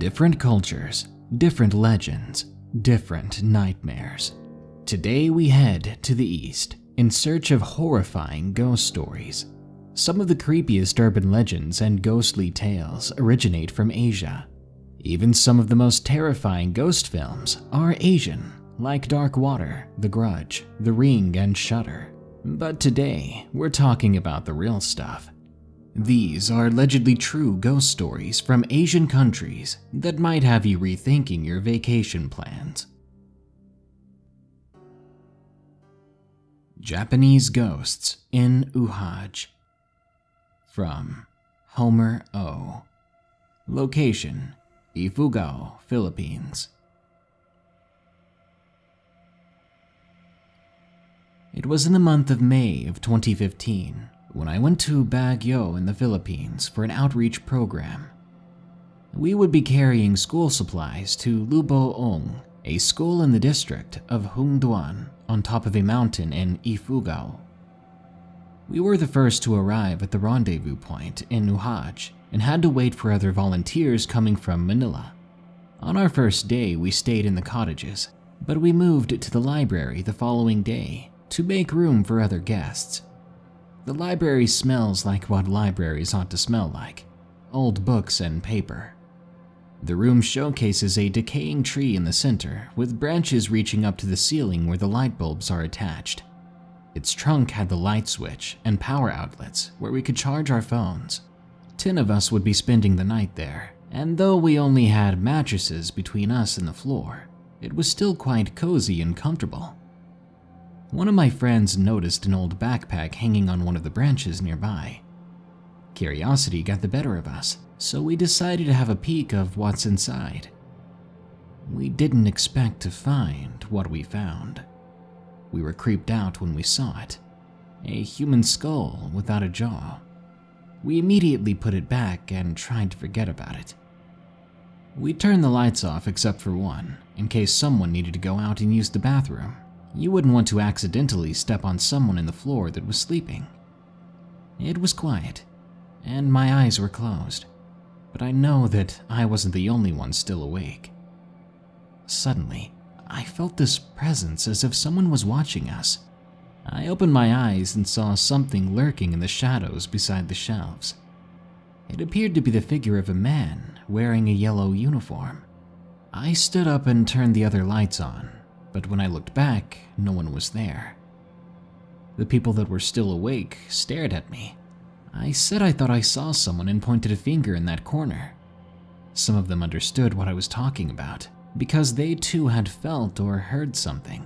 Different cultures, different legends, different nightmares. Today we head to the east in search of horrifying ghost stories. Some of the creepiest urban legends and ghostly tales originate from Asia. Even some of the most terrifying ghost films are Asian, like Dark Water, The Grudge, The Ring, and Shudder. But today, we're talking about the real stuff. These are allegedly true ghost stories from Asian countries that might have you rethinking your vacation plans. Japanese Ghosts in Uhaj. From Homer O. Location: Ifugao, Philippines. It was in the month of May of 2015 when I went to Baguio in the Philippines for an outreach program. We would be carrying school supplies to Luboong, a school in the district of Hungduan on top of a mountain in Ifugao. We were the first to arrive at the rendezvous point in Uhaj and had to wait for other volunteers coming from Manila. On our first day, we stayed in the cottages, but we moved to the library the following day to make room for other guests. The library smells like what libraries ought to smell like: old books and paper. The room showcases a decaying tree in the center with branches reaching up to the ceiling where the light bulbs are attached. Its trunk had the light switch and power outlets where we could charge our phones. 10 of us would be spending the night there, and though we only had mattresses between us and the floor, it was still quite cozy and comfortable. One of my friends noticed an old backpack hanging on one of the branches nearby. Curiosity got the better of us, so we decided to have a peek of what's inside. We didn't expect to find what we found. We were creeped out when we saw it: a human skull without a jaw. We immediately put it back and tried to forget about it. We turned the lights off except for one, in case someone needed to go out and use the bathroom. You wouldn't want to accidentally step on someone in the floor that was sleeping. It was quiet, and my eyes were closed, but I know that I wasn't the only one still awake. Suddenly, I felt this presence as if someone was watching us. I opened my eyes and saw something lurking in the shadows beside the shelves. It appeared to be the figure of a man wearing a yellow uniform. I stood up and turned the other lights on, but when I looked back, no one was there. The people that were still awake stared at me. I said I thought I saw someone and pointed a finger in that corner. Some of them understood what I was talking about, because they too had felt or heard something.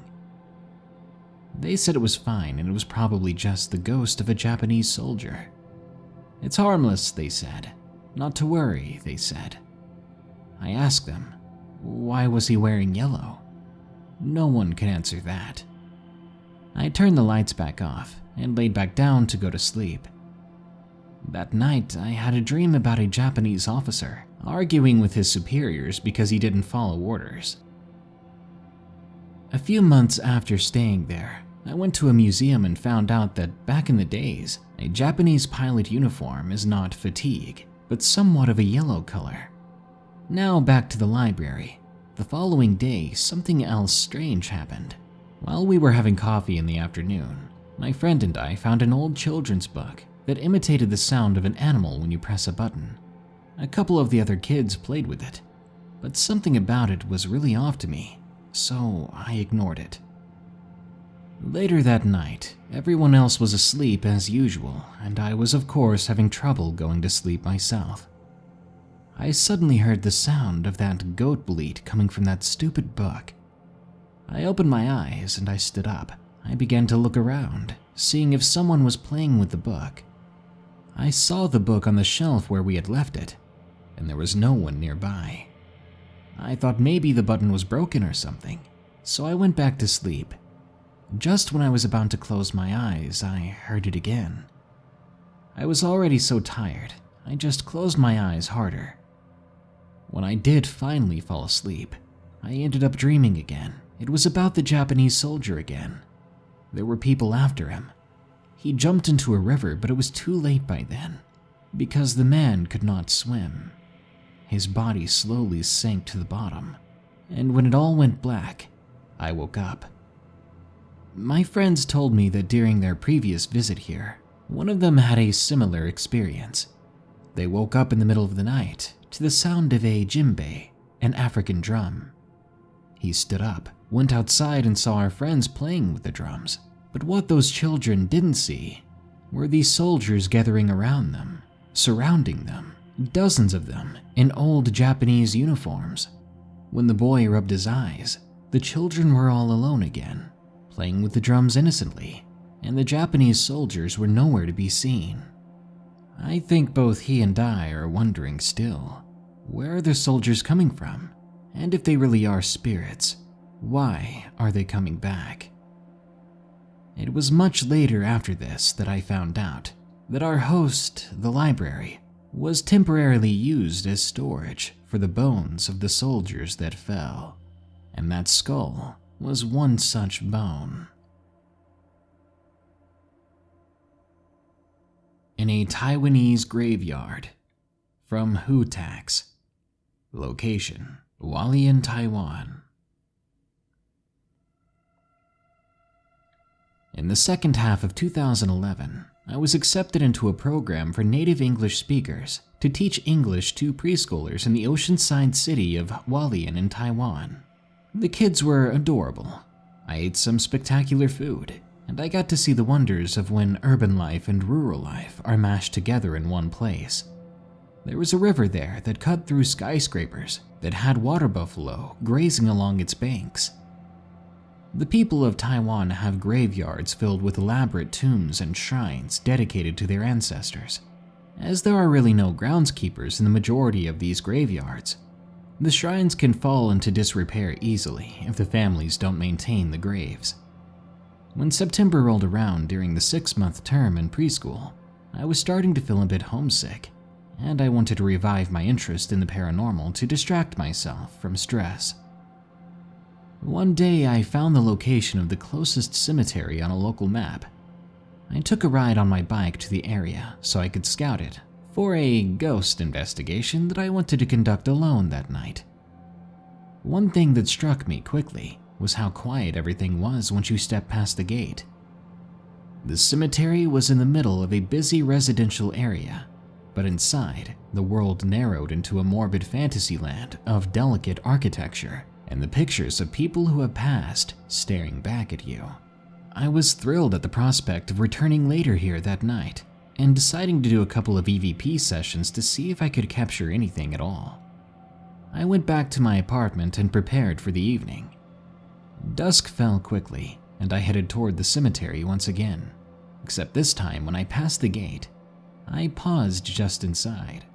They said it was fine and it was probably just the ghost of a Japanese soldier. "It's harmless," they said. "Not to worry," they said. I asked them, why was he wearing yellow? No one could answer that. I turned the lights back off and laid back down to go to sleep. That night, I had a dream about a Japanese officer arguing with his superiors because he didn't follow orders. A few months after staying there, I went to a museum and found out that back in the days, a Japanese pilot uniform is not fatigue, but somewhat of a yellow color. Now back to the library. The following day, something else strange happened. While we were having coffee in the afternoon, my friend and I found an old children's book that imitated the sound of an animal when you press a button. A couple of the other kids played with it, but something about it was really off to me, so I ignored it. Later that night, everyone else was asleep as usual, and I was of course having trouble going to sleep myself. I suddenly heard the sound of that goat bleat coming from that stupid book. I opened my eyes and I stood up. I began to look around, seeing if someone was playing with the book. I saw the book on the shelf where we had left it, and there was no one nearby. I thought maybe the button was broken or something, so I went back to sleep. Just when I was about to close my eyes, I heard it again. I was already so tired, I just closed my eyes harder. When I did finally fall asleep, I ended up dreaming again. It was about the Japanese soldier again. There were people after him. He jumped into a river, but it was too late by then, because the man could not swim. his body slowly sank to the bottom, and when it all went black, I woke up. My friends told me that during their previous visit here, one of them had a similar experience. They woke up in the middle of the night to the sound of a djembe, an African drum. He stood up, went outside and saw our friends playing with the drums, but what those children didn't see were these soldiers gathering around them, surrounding them, dozens of them in old Japanese uniforms. When the boy rubbed his eyes, the children were all alone again, playing with the drums innocently, and the Japanese soldiers were nowhere to be seen. I think both he and I are wondering still, where are the soldiers coming from? And if they really are spirits, why are they coming back? It was much later after this that I found out that our host, the library, was temporarily used as storage for the bones of the soldiers that fell, and that skull was one such bone. In a Taiwanese graveyard, from Hootax. Location: Hualien, Taiwan. In the second half of 2011, I was accepted into a program for native English speakers to teach English to preschoolers in the oceanside city of Hualien in Taiwan. The kids were adorable. I ate some spectacular food, and I got to see the wonders of when urban life and rural life are mashed together in one place. There was a river there that cut through skyscrapers that had water buffalo grazing along its banks. The people of Taiwan have graveyards filled with elaborate tombs and shrines dedicated to their ancestors. As there are really no groundskeepers in the majority of these graveyards, the shrines can fall into disrepair easily if the families don't maintain the graves. When September rolled around during the 6-month term in preschool, I was starting to feel a bit homesick, and I wanted to revive my interest in the paranormal to distract myself from stress. One day I found the location of the closest cemetery on a local map. I took a ride on my bike to the area so I could scout it for a ghost investigation that I wanted to conduct alone that night. One thing that struck me quickly was how quiet everything was once you stepped past the gate. The cemetery was in the middle of a busy residential area, but inside, the world narrowed into a morbid fantasy land of delicate architecture and the pictures of people who have passed staring back at you. I was thrilled at the prospect of returning later here that night and deciding to do a couple of EVP sessions to see if I could capture anything at all. I went back to my apartment and prepared for the evening. Dusk fell quickly, and I headed toward the cemetery once again, except this time when I passed the gate, I paused just inside.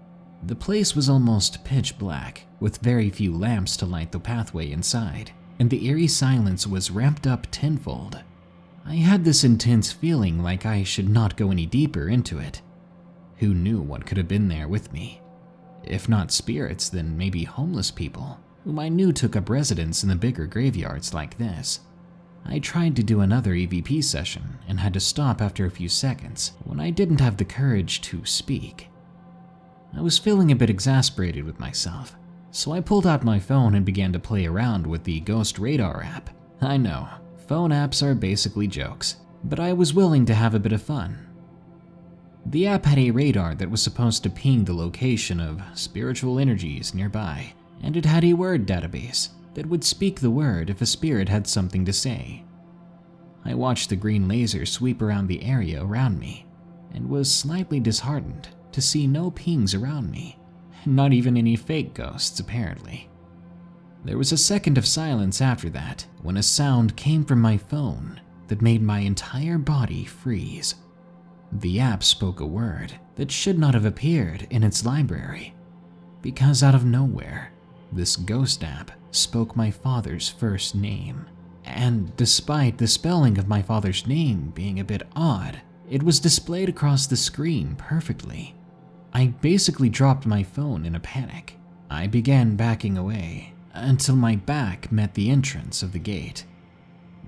The place was almost pitch black, with very few lamps to light the pathway inside, and the eerie silence was ramped up tenfold. I had this intense feeling like I should not go any deeper into it. Who knew what could have been there with me? If not spirits, then maybe homeless people, whom I knew took up residence in the bigger graveyards like this. I tried to do another EVP session and had to stop after a few seconds when I didn't have the courage to speak. I was feeling a bit exasperated with myself, so I pulled out my phone and began to play around with the Ghost Radar app. I know, phone apps are basically jokes, but I was willing to have a bit of fun. The app had a radar that was supposed to ping the location of spiritual energies nearby, and it had a word database that would speak the word if a spirit had something to say. I watched the green laser sweep around the area around me, and was slightly disheartened to see no pings around me, not even any fake ghosts apparently. There was a second of silence after that when a sound came from my phone that made my entire body freeze. The app spoke a word that should not have appeared in its library, because out of nowhere, this ghost app spoke my father's first name. And despite the spelling of my father's name being a bit odd, it was displayed across the screen perfectly. I basically dropped my phone in a panic. I began backing away until my back met the entrance of the gate.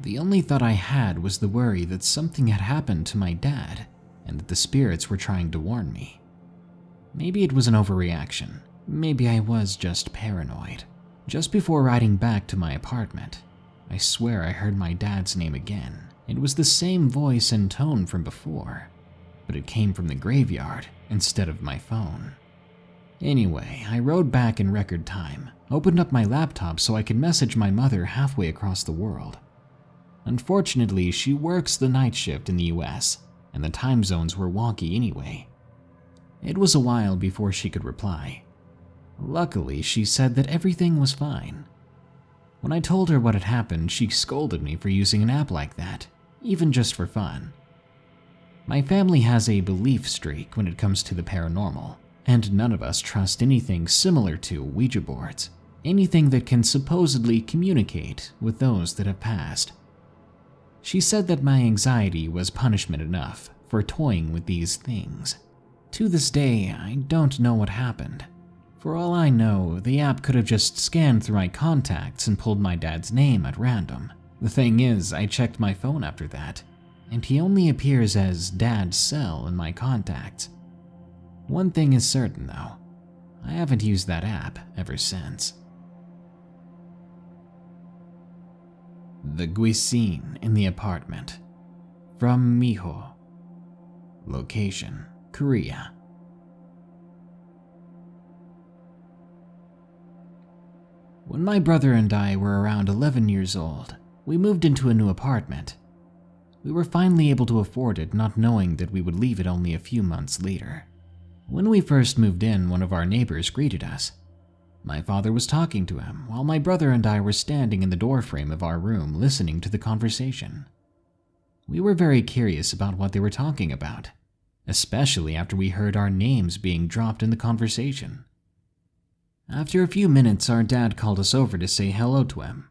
The only thought I had was the worry that something had happened to my dad and that the spirits were trying to warn me. Maybe it was an overreaction, maybe I was just paranoid. Just before riding back to my apartment, I swear I heard my dad's name again. It was the same voice and tone from before, but it came from the graveyard instead of my phone. Anyway, I rode back in record time, opened up my laptop so I could message my mother halfway across the world. Unfortunately, she works the night shift in the US, and the time zones were wonky anyway. It was a while before she could reply. Luckily, she said that everything was fine. When I told her what had happened, she scolded me for using an app like that, even just for fun. My family has a belief streak when it comes to the paranormal, and none of us trust anything similar to Ouija boards, anything that can supposedly communicate with those that have passed. She said that my anxiety was punishment enough for toying with these things. To this day, I don't know what happened. For all I know, the app could have just scanned through my contacts and pulled my dad's name at random. The thing is, I checked my phone after that, and he only appears as Dad's cell in my contacts. One thing is certain though, I haven't used that app ever since. The Gwisin in the apartment. From Miho. Location, Korea. When my brother and I were around 11 years old, we moved into a new apartment. We were finally able to afford it, not knowing that we would leave it only a few months later. When we first moved in, one of our neighbors greeted us. My father was talking to him, while my brother and I were standing in the doorframe of our room listening to the conversation. We were very curious about what they were talking about, especially after we heard our names being dropped in the conversation. After a few minutes, our dad called us over to say hello to him.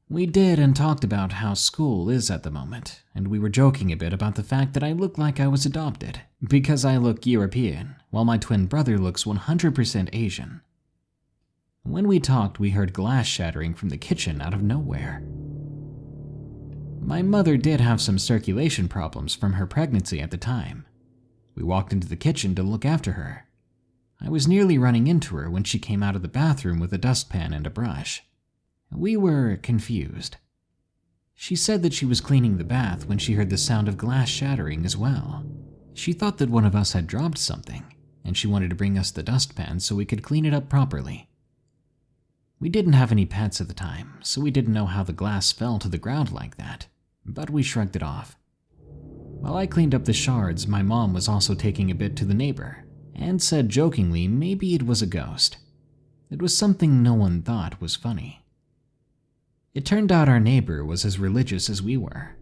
We did and talked about how school is at the moment, and we were joking a bit about the fact that I looked like I was adopted, because I look European, while my twin brother looks 100% Asian. When we talked, we heard glass shattering from the kitchen out of nowhere. My mother did have some circulation problems from her pregnancy at the time. We walked into the kitchen to look after her. I was nearly running into her when she came out of the bathroom with a dustpan and a brush. We were confused. She said that she was cleaning the bath when she heard the sound of glass shattering as well. She thought that one of us had dropped something, and she wanted to bring us the dustpan so we could clean it up properly. We didn't have any pets at the time, so we didn't know how the glass fell to the ground like that, but we shrugged it off. While I cleaned up the shards, my mom was also taking a bit to the neighbor, and said jokingly maybe it was a ghost. It was something no one thought was funny. It turned out our neighbor was as religious as we were.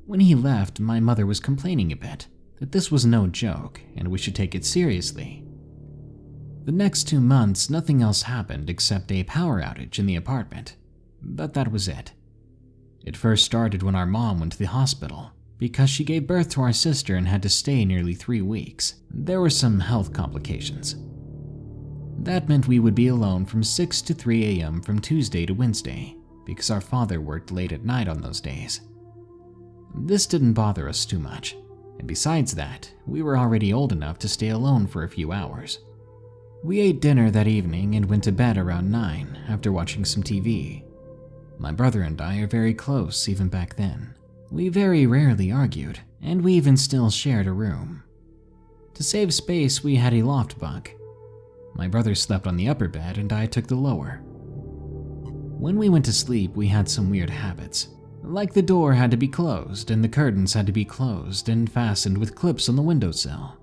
When he left, my mother was complaining a bit that this was no joke and we should take it seriously. The next 2 months, nothing else happened except a power outage in the apartment, but that was it. It first started when our mom went to the hospital because she gave birth to our sister and had to stay nearly 3 weeks. There were some health complications. That meant we would be alone from 6 to 3 a.m. from Tuesday to Wednesday because our father worked late at night on those days. This didn't bother us too much, and besides that, we were already old enough to stay alone for a few hours. We ate dinner that evening and went to bed around 9 after watching some TV. My brother and I are very close even back then. We very rarely argued, and we even still shared a room. To save space, we had a loft bunk. My brother slept on the upper bed and I took the lower. When we went to sleep, we had some weird habits. Like the door had to be closed and the curtains had to be closed and fastened with clips on the windowsill.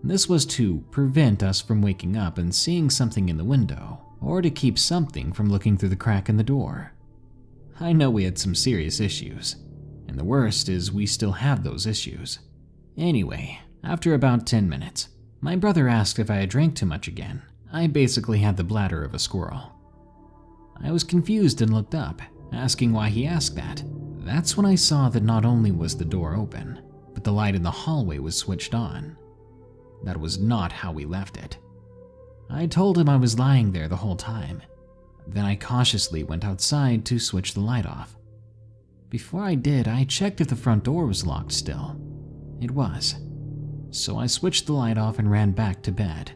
This was to prevent us from waking up and seeing something in the window, or to keep something from looking through the crack in the door. I know we had some serious issues, and the worst is we still have those issues. Anyway, after about 10 minutes, my brother asked if I had drank too much again. I basically had the bladder of a squirrel. I was confused and looked up, asking why he asked that. That's when I saw that not only was the door open, but the light in the hallway was switched on. That was not how we left it. I told him I was lying there the whole time. Then I cautiously went outside to switch the light off. Before I did, I checked if the front door was locked still. It was. So I switched the light off and ran back to bed,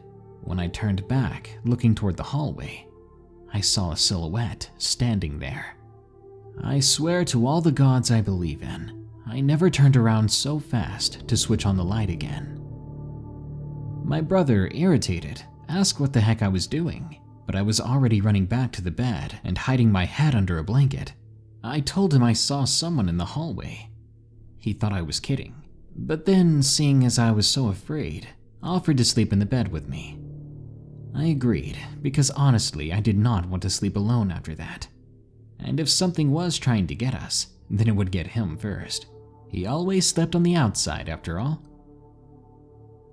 When I turned back, looking toward the hallway, I saw a silhouette standing there. I swear to all the gods I believe in, I never turned around so fast to switch on the light again. My brother, irritated, asked what the heck I was doing, but I was already running back to the bed and hiding my head under a blanket. I told him I saw someone in the hallway. He thought I was kidding, but then, seeing as I was so afraid, offered to sleep in the bed with me. I agreed, because honestly I did not want to sleep alone after that. And if something was trying to get us, then it would get him first. He always slept on the outside after all.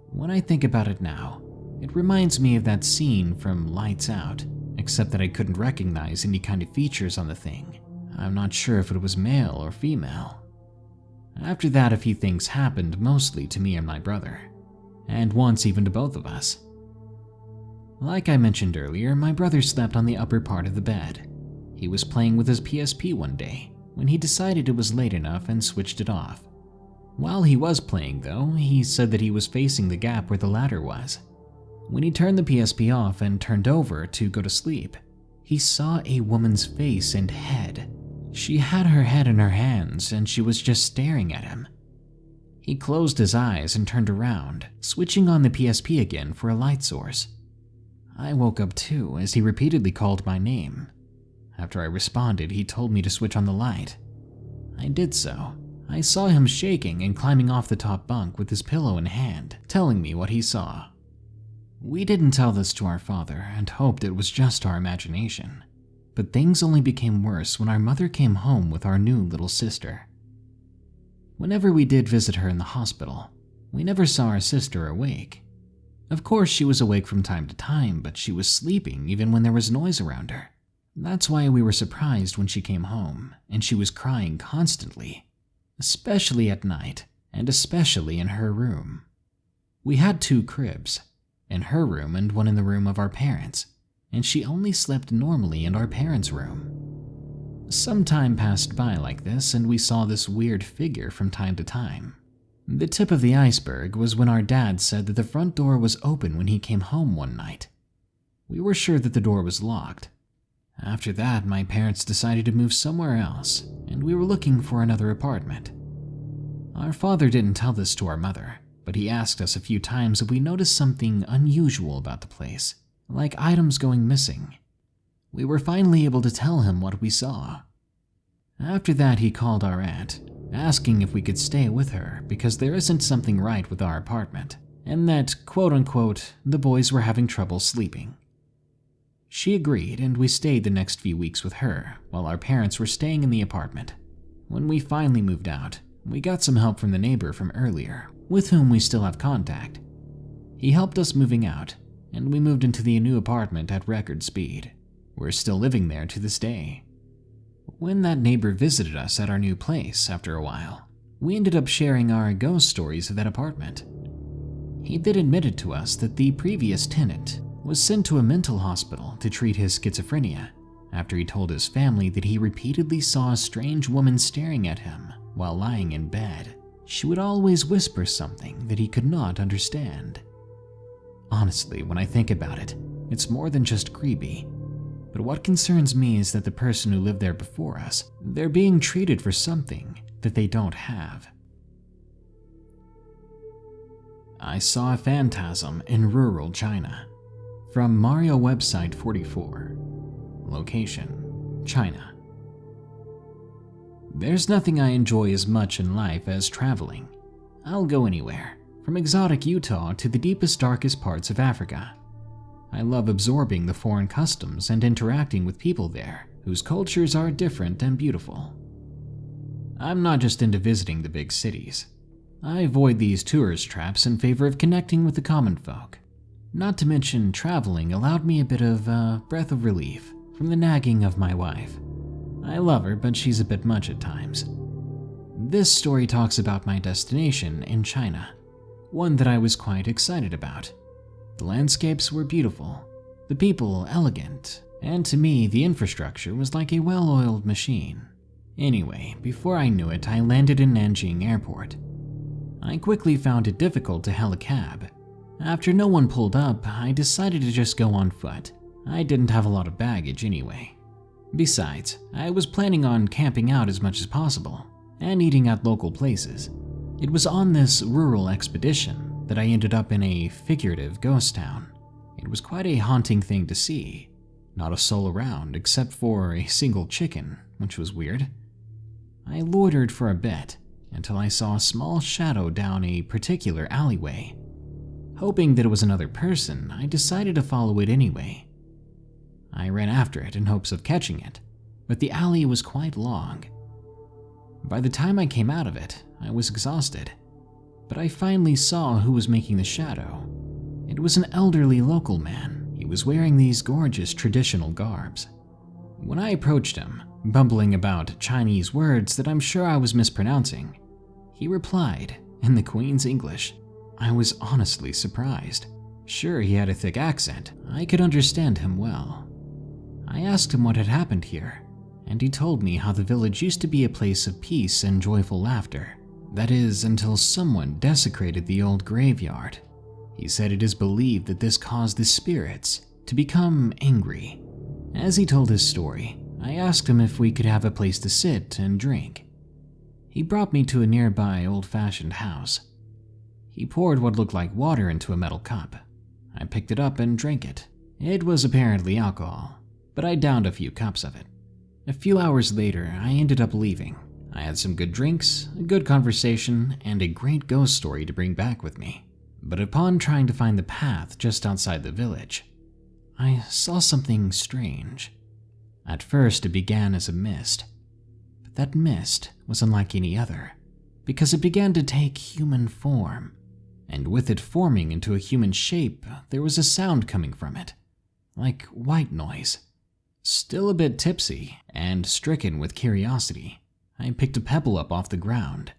When I think about it now, it reminds me of that scene from Lights Out, except that I couldn't recognize any kind of features on the thing. I'm not sure if it was male or female. After that, a few things happened, mostly to me and my brother, and once even to both of us. Like I mentioned earlier, my brother slept on the upper part of the bed. He was playing with his PSP one day when he decided it was late enough and switched it off. While he was playing though, he said that he was facing the gap where the ladder was. When he turned the PSP off and turned over to go to sleep, he saw a woman's face and head. She had her head in her hands and she was just staring at him. He closed his eyes and turned around, switching on the PSP again for a light source. I woke up too as he repeatedly called my name. After I responded, he told me to switch on the light. I did so. I saw him shaking and climbing off the top bunk with his pillow in hand, telling me what he saw. We didn't tell this to our father and hoped it was just our imagination. But things only became worse when our mother came home with our new little sister. Whenever we did visit her in the hospital, we never saw our sister awake. Of course, she was awake from time to time, but she was sleeping even when there was noise around her. That's why we were surprised when she came home, and she was crying constantly, especially at night, and especially in her room. We had 2 cribs, in her room and one in the room of our parents, and she only slept normally in our parents' room. Some time passed by like this, and we saw this weird figure from time to time. The tip of the iceberg was when our dad said that the front door was open when he came home one night. We were sure that the door was locked. After that, my parents decided to move somewhere else, and we were looking for another apartment. Our father didn't tell this to our mother, but he asked us a few times if we noticed something unusual about the place, like items going missing. We were finally able to tell him what we saw. After that, he called our aunt, asking if we could stay with her because there isn't something right with our apartment, and that, quote-unquote, the boys were having trouble sleeping. She agreed, and we stayed the next few weeks with her while our parents were staying in the apartment. When we finally moved out, we got some help from the neighbor from earlier, with whom we still have contact. He helped us moving out, and we moved into the new apartment at record speed. We're still living there to this day. When that neighbor visited us at our new place after a while, we ended up sharing our ghost stories of that apartment. He then admitted to us that the previous tenant was sent to a mental hospital to treat his schizophrenia after he told his family that he repeatedly saw a strange woman staring at him while lying in bed. She would always whisper something that he could not understand. Honestly, when I think about it, it's more than just creepy. But what concerns me is that the person who lived there before us, they're being treated for something that they don't have. I saw a phantasm in rural China. From Mario website 44. Location, China. There's nothing I enjoy as much in life as traveling. I'll go anywhere, from exotic Utah to the deepest, darkest parts of Africa. I love absorbing the foreign customs and interacting with people there whose cultures are different and beautiful. I'm not just into visiting the big cities. I avoid these tourist traps in favor of connecting with the common folk. Not to mention, traveling allowed me a bit of breath of relief from the nagging of my wife. I love her, but she's a bit much at times. This story talks about my destination in China, one that I was quite excited about. The landscapes were beautiful, the people elegant, and to me, the infrastructure was like a well-oiled machine. Anyway, before I knew it, I landed in Nanjing Airport. I quickly found it difficult to hail a cab. After no one pulled up, I decided to just go on foot. I didn't have a lot of baggage anyway. Besides, I was planning on camping out as much as possible and eating at local places. It was on this rural expedition that I ended up in a figurative ghost town. It was quite a haunting thing to see. Not a soul around except for a single chicken, which was weird. I loitered for a bit until I saw a small shadow down a particular alleyway. Hoping that it was another person, I decided to follow it anyway. I ran after it in hopes of catching it, but the alley was quite long. By the time I came out of it, I was exhausted, but I finally saw who was making the shadow. It was an elderly local man. He was wearing these gorgeous traditional garbs. When I approached him, bumbling about Chinese words that I'm sure I was mispronouncing, he replied in the Queen's English. I was honestly surprised. Sure, he had a thick accent. I could understand him well. I asked him what had happened here, and he told me how the village used to be a place of peace and joyful laughter. That is, until someone desecrated the old graveyard. He said it is believed that this caused the spirits to become angry. As he told his story, I asked him if we could have a place to sit and drink. He brought me to a nearby old-fashioned house. He poured what looked like water into a metal cup. I picked it up and drank it. It was apparently alcohol, but I downed a few cups of it. A few hours later, I ended up leaving. I had some good drinks, a good conversation, and a great ghost story to bring back with me. But upon trying to find the path just outside the village, I saw something strange. At first, it began as a mist, but that mist was unlike any other, because it began to take human form, and with it forming into a human shape, there was a sound coming from it, like white noise. Still a bit tipsy and stricken with curiosity, I picked a pebble up off the ground,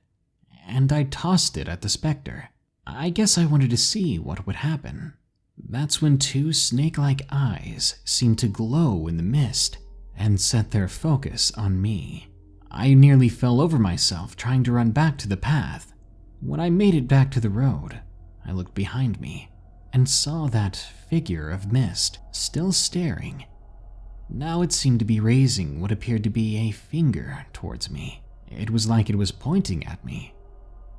and I tossed it at the specter. I guess I wanted to see what would happen. That's when two snake-like eyes seemed to glow in the mist and set their focus on me. I nearly fell over myself trying to run back to the path. When I made it back to the road, I looked behind me and saw that figure of mist still staring. Now it seemed to be raising what appeared to be a finger towards me. It was like it was pointing at me.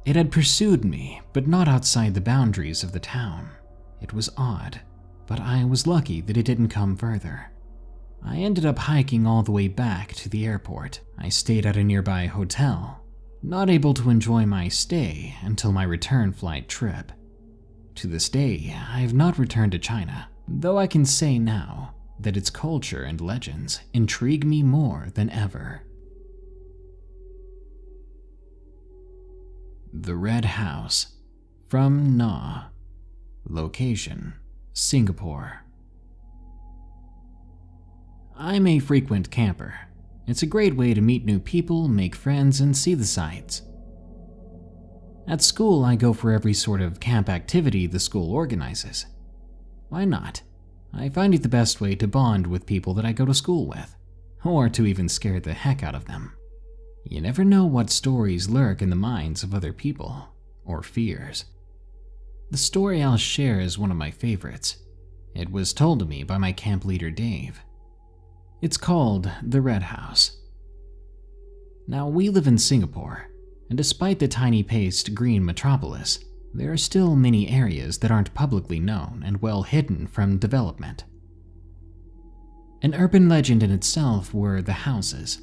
It had pursued me, but not outside the boundaries of the town. It was odd, but I was lucky that it didn't come further. I ended up hiking all the way back to the airport. I stayed at a nearby hotel, not able to enjoy my stay until my return flight trip. To this day, I have not returned to China, though I can say now that its culture and legends intrigue me more than ever. The Red House, from Na. Location, Singapore. I'm a frequent camper. It's a great way to meet new people, make friends, and see the sights. At school, I go for every sort of camp activity the school organizes. Why not? I find it the best way to bond with people that I go to school with, or to even scare the heck out of them. You never know what stories lurk in the minds of other people, or fears. The story I'll share is one of my favorites. It was told to me by my camp leader, Dave. It's called The Red House. Now, we live in Singapore, and despite the tiny-paced green metropolis, there are still many areas that aren't publicly known and well hidden from development. An urban legend in itself were the houses.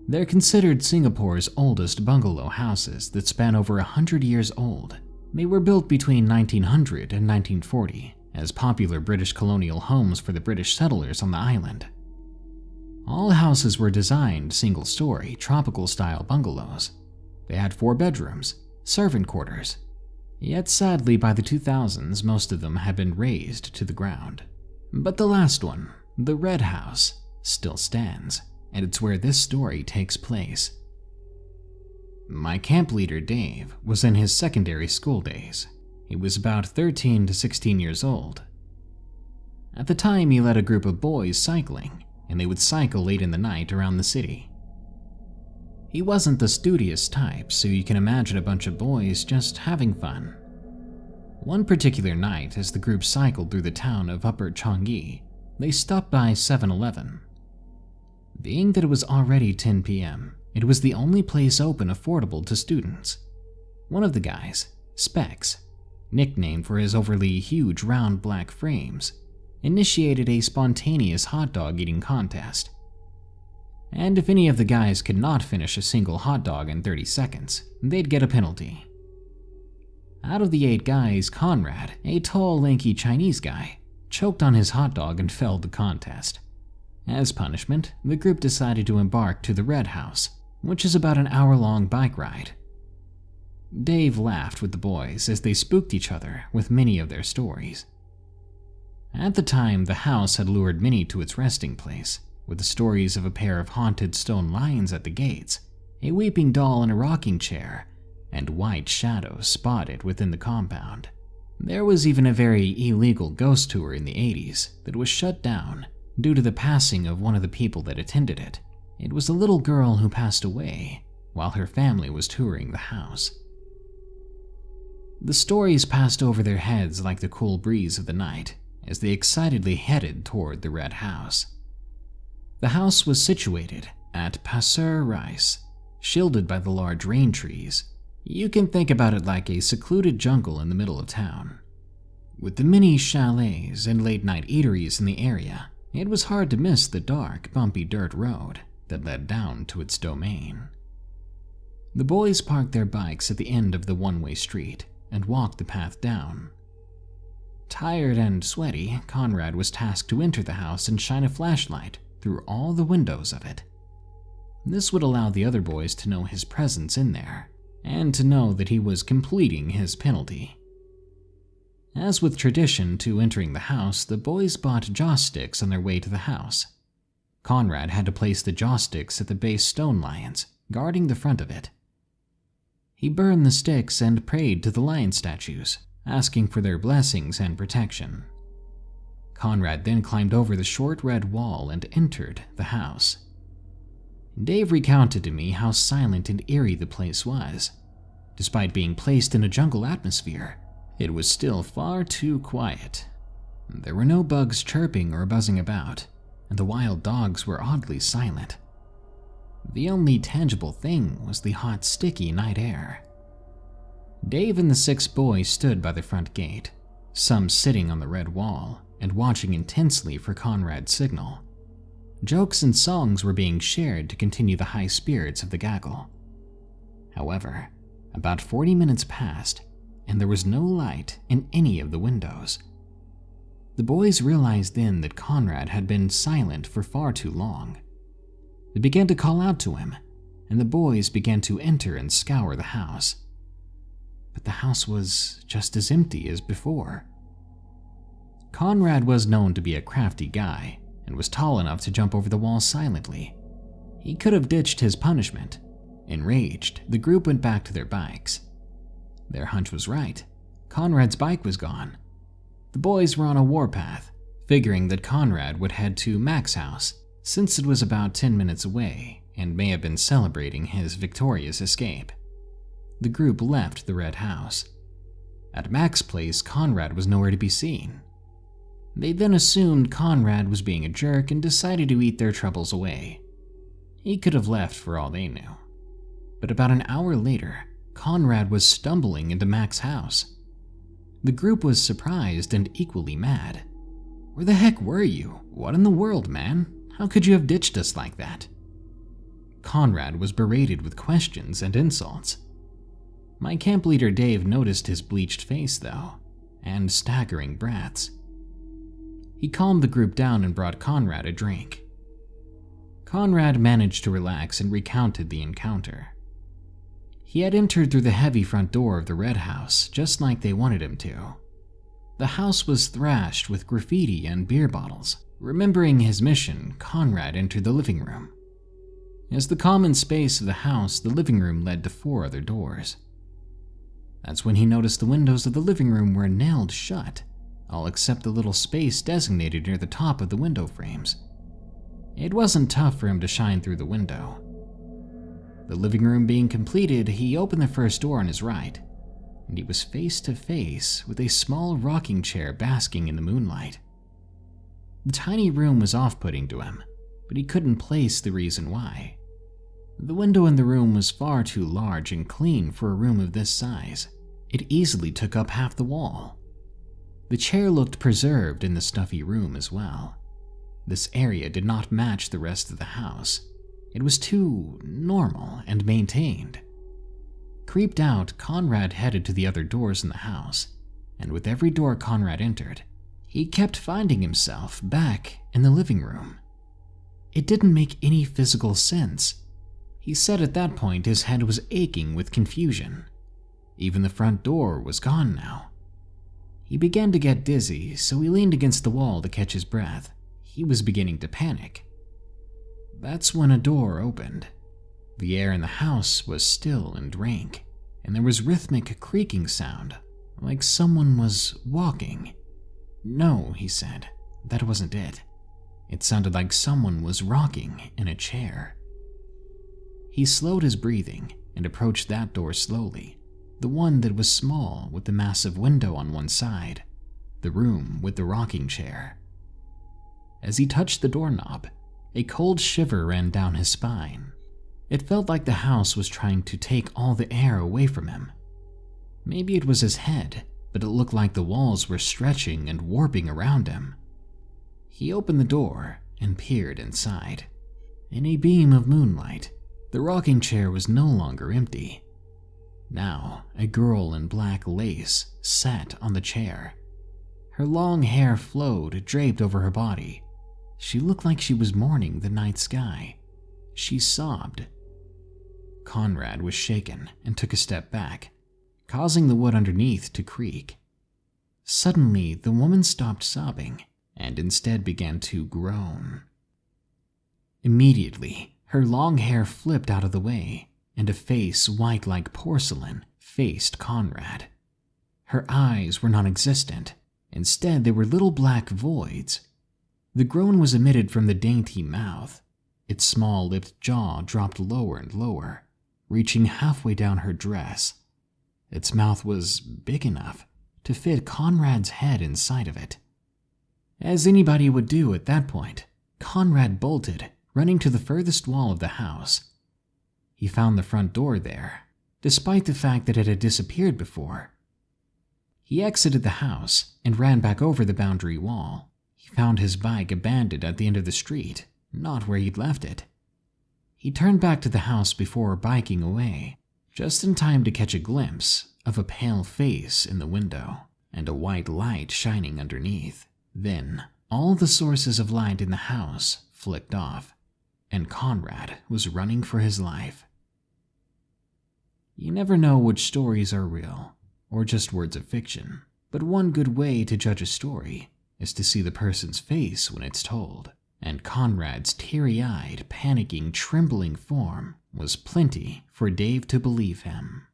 They're considered Singapore's oldest bungalow houses that span over 100 years old. They were built between 1900 and 1940 as popular British colonial homes for the British settlers on the island. All houses were designed single-story, tropical-style bungalows. They had 4 bedrooms, servant quarters. Yet sadly, by the 2000s, most of them had been razed to the ground. But the last one, the Red House, still stands, and it's where this story takes place. My camp leader, Dave, was in his secondary school days. He was about 13 to 16 years old. At the time, he led a group of boys cycling, and they would cycle late in the night around the city. He wasn't the studious type, so you can imagine a bunch of boys just having fun. One particular night, as the group cycled through the town of Upper Changi, they stopped by 7-Eleven. Being that it was already 10 p.m., it was the only place open affordable to students. One of the guys, Specs, nicknamed for his overly huge round black frames, initiated a spontaneous hot dog eating contest. And if any of the guys could not finish a single hot dog in 30 seconds, they'd get a penalty. Out of the 8 guys, Conrad, a tall, lanky Chinese guy, choked on his hot dog and failed the contest. As punishment, the group decided to embark to the Red House, which is about an hour-long bike ride. Dave laughed with the boys as they spooked each other with many of their stories. At the time, the house had lured many to its resting place, with the stories of a pair of haunted stone lions at the gates, a weeping doll in a rocking chair, and white shadows spotted within the compound. There was even a very illegal ghost tour in the 80s that was shut down due to the passing of one of the people that attended it. It was a little girl who passed away while her family was touring the house. The stories passed over their heads like the cool breeze of the night as they excitedly headed toward the Red House. The house was situated at Pasir Ris, shielded by the large rain trees. You can think about it like a secluded jungle in the middle of town. With the many chalets and late-night eateries in the area, it was hard to miss the dark, bumpy dirt road that led down to its domain. The boys parked their bikes at the end of the one-way street and walked the path down. Tired and sweaty, Conrad was tasked to enter the house and shine a flashlight through all the windows of it. This would allow the other boys to know his presence in there, and to know that he was completing his penalty. As with tradition to entering the house, the boys bought joss sticks on their way to the house. Conrad had to place the joss sticks at the base stone lions, guarding the front of it. He burned the sticks and prayed to the lion statues, asking for their blessings and protection. Conrad then climbed over the short red wall and entered the house. Dave recounted to me how silent and eerie the place was. Despite being placed in a jungle atmosphere, it was still far too quiet. There were no bugs chirping or buzzing about, and the wild dogs were oddly silent. The only tangible thing was the hot, sticky night air. Dave and the 6 boys stood by the front gate, some sitting on the red wall and watching intensely for Conrad's signal. Jokes and songs were being shared to continue the high spirits of the gaggle. However, about 40 minutes passed, and there was no light in any of the windows. The boys realized then that Conrad had been silent for far too long. They began to call out to him, and the boys began to enter and scour the house. But the house was just as empty as before. Conrad was known to be a crafty guy, and was tall enough to jump over the wall silently. He could have ditched his punishment. Enraged, the group went back to their bikes. Their hunch was right. Conrad's bike was gone. The boys were on a warpath, figuring that Conrad would head to Mac's house, since it was about 10 minutes away and may have been celebrating his victorious escape. The group left the Red House. At Mac's place, Conrad was nowhere to be seen. They then assumed Conrad was being a jerk and decided to eat their troubles away. He could have left for all they knew. But about an hour later, Conrad was stumbling into Mac's house. The group was surprised and equally mad. "Where the heck were you? What in the world, man? How could you have ditched us like that?" Conrad was berated with questions and insults. My camp leader Dave noticed his bleached face, though, and staggering breaths. He calmed the group down and brought Conrad a drink. Conrad managed to relax and recounted the encounter. He had entered through the heavy front door of the Red House, just like they wanted him to. The house was thrashed with graffiti and beer bottles. Remembering his mission, Conrad entered the living room. As the common space of the house, the living room led to 4 other doors. That's when he noticed the windows of the living room were nailed shut, all except the little space designated near the top of the window frames. It wasn't tough for him to shine through the window. The living room being completed, he opened the first door on his right. and he was face to face with a small rocking chair basking in the moonlight. The tiny room was off-putting to him, but he couldn't place the reason why. The window in the room was far too large and clean for a room of this size. It easily took up half the wall. The chair looked preserved in the stuffy room as well. This area did not match the rest of the house. It was too normal and maintained. Creeped out, Conrad headed to the other doors in the house, and with every door Conrad entered, he kept finding himself back in the living room. It didn't make any physical sense. He said at that point his head was aching with confusion. Even the front door was gone now. He began to get dizzy, so he leaned against the wall to catch his breath. He was beginning to panic. That's when a door opened. The air in the house was still and rank, and there was rhythmic creaking sound, like someone was walking. No, he said, that wasn't it. It sounded like someone was rocking in a chair. He slowed his breathing and approached that door slowly, the one that was small with the massive window on one side, the room with the rocking chair. As he touched the doorknob, a cold shiver ran down his spine. It felt like the house was trying to take all the air away from him. Maybe it was his head, but it looked like the walls were stretching and warping around him. He opened the door and peered inside. In a beam of moonlight, the rocking chair was no longer empty. Now, a girl in black lace sat on the chair. Her long hair flowed, draped over her body. She looked like she was mourning the night sky. She sobbed. Conrad was shaken and took a step back, causing the wood underneath to creak. Suddenly, the woman stopped sobbing and instead began to groan. Immediately, her long hair flipped out of the way, and a face white like porcelain faced Conrad. Her eyes were non-existent. Instead, they were little black voids. The groan was emitted from the dainty mouth. Its small-lipped jaw dropped lower and lower, reaching halfway down her dress. Its mouth was big enough to fit Conrad's head inside of it. As anybody would do at that point, Conrad bolted, running to the furthest wall of the house. He found the front door there, despite the fact that it had disappeared before. He exited the house and ran back over the boundary wall. He found his bike abandoned at the end of the street, not where he'd left it. He turned back to the house before biking away, just in time to catch a glimpse of a pale face in the window and a white light shining underneath. Then, all the sources of light in the house flicked off, and Conrad was running for his life. You never know which stories are real, or just words of fiction, but one good way to judge a story is to see the person's face when it's told, and Conrad's teary-eyed, panicking, trembling form was plenty for Dave to believe him.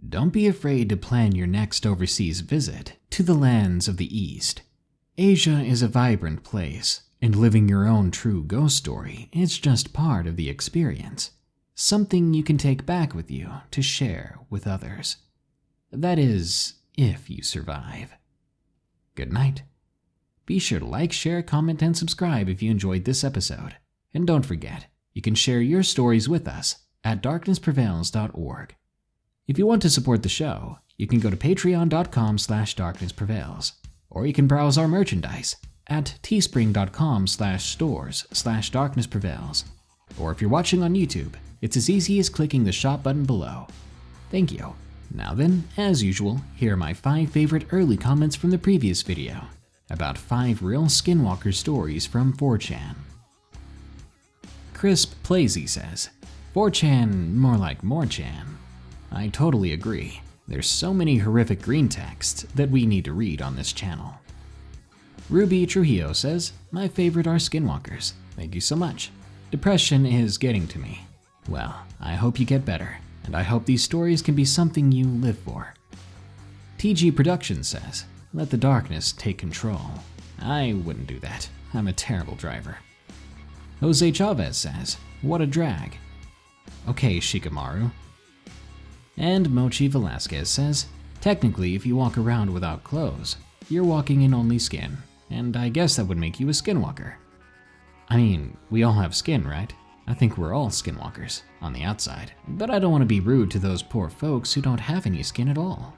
Don't be afraid to plan your next overseas visit to the lands of the East. Asia is a vibrant place, and living your own true ghost story is just part of the experience, something you can take back with you to share with others. That is, if you survive. Good night. Be sure to like, share, comment, and subscribe if you enjoyed this episode. And don't forget, you can share your stories with us at darknessprevails.org. If you want to support the show, you can go to patreon.com/darknessprevails, or you can browse our merchandise at teespring.com/stores/darknessprevails. Or if you're watching on YouTube, it's as easy as clicking the shop button below. Thank you. Now then, as usual, here are my 5 favorite early comments from the previous video, about 5 real skinwalker stories from 4chan. Crisp Plazy says, 4chan more like Morechan. I totally agree. There's so many horrific green texts that we need to read on this channel. Ruby Trujillo says, my favorite are skinwalkers. Thank you so much. Depression is getting to me. Well, I hope you get better, and I hope these stories can be something you live for. TG Productions says, let the darkness take control. I wouldn't do that. I'm a terrible driver. Jose Chavez says, what a drag. Okay, Shikamaru. And Mochi Velasquez says, technically if you walk around without clothes, you're walking in only skin, and I guess that would make you a skinwalker. I mean, we all have skin, right? I think we're all skinwalkers, on the outside, but I don't want to be rude to those poor folks who don't have any skin at all.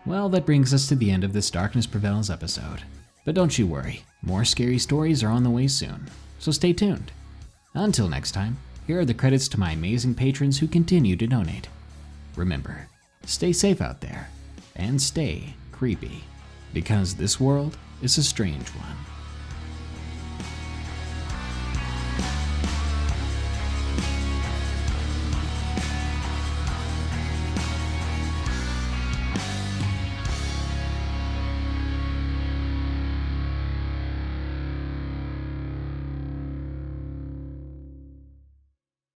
Well, that brings us to the end of this Darkness Prevails episode. But don't you worry, more scary stories are on the way soon, so stay tuned. Until next time, here are the credits to my amazing patrons who continue to donate. Remember, stay safe out there, and stay creepy, because this world is a strange one.